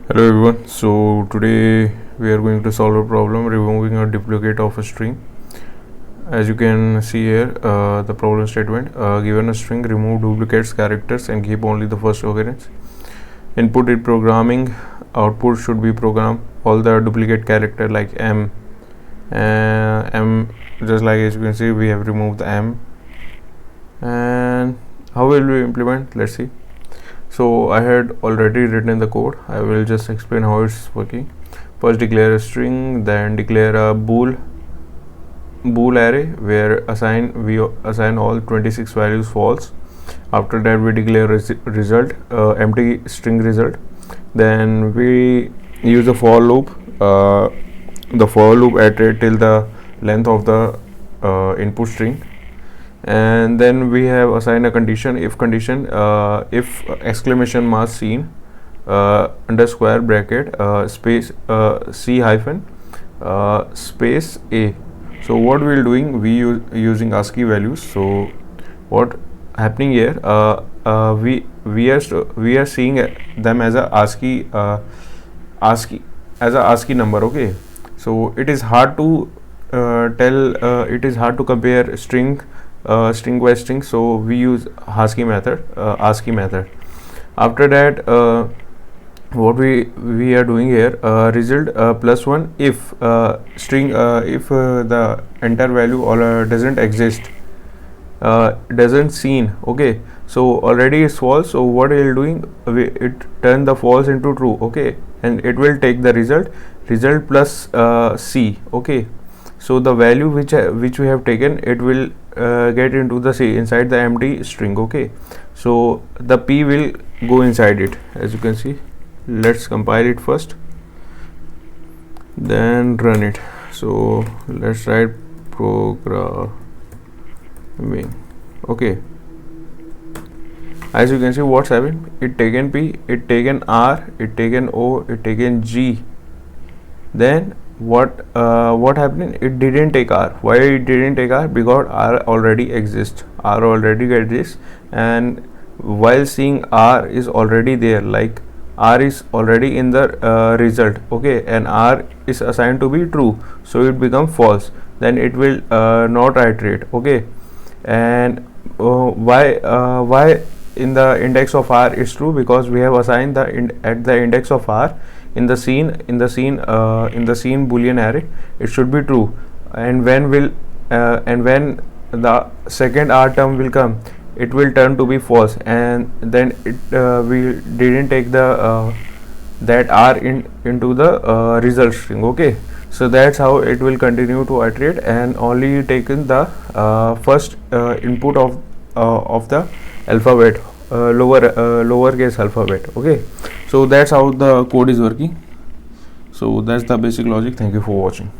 Hello everyone. So today we are going to solve a problem removing a duplicate of a string. As you can see here, the problem statement: given a string, remove duplicates characters and keep only the first occurrence. Input is programming. Output should be program all the duplicate character like m. Just like as you can see, we have removed the m. And how will we implement? Let's see. So I had already written the code. I will just explain how it's working. First declare a string, then declare a bool array where we assign all 26 values false. After that we declare result, empty string result. Then we use a for loop. The for loop iterates till the length of the input string. And then we have assigned a condition, if condition, if exclamation mark seen, underscore bracket, space, c hyphen, space a. So what we're doing, we using ASCII values. So what happening here, we are seeing them as a ASCII number. Okay, so it is hard to it is hard to compare string by string, so we use ASCII method. After that, what we are doing here, result +1 if string if the enter value or doesn't exist, doesn't seen. Okay, so already is false, so what it is doing, it turn the false into true. Okay, and it will take the result plus c. Okay, so the value which we have taken, it will get into the C inside the empty string. Okay, so the P will go inside it, as you can see. Let's compile it first, then run it. So let's write programming. Okay, as you can see what's happened, it taken P, it taken R, it taken O, it taken G. Then what happened, it didn't take R. Why it didn't take R? Because R already exists, and while seeing R is already there, like R is already in the result. Okay, and R is assigned to be true, so it becomes false, then it will not iterate. Okay, and why in the index of R is true? Because we have assigned at the index of R in the scene boolean array, it should be true. And when the second R term will come, it will turn to be false, and then we didn't take the that R into the result string. Okay, so that's how it will continue to iterate, and only taken the first input of the alphabet, lowercase alphabet. Okay, so that's how the code is working. So that's the basic logic. Thank you for watching.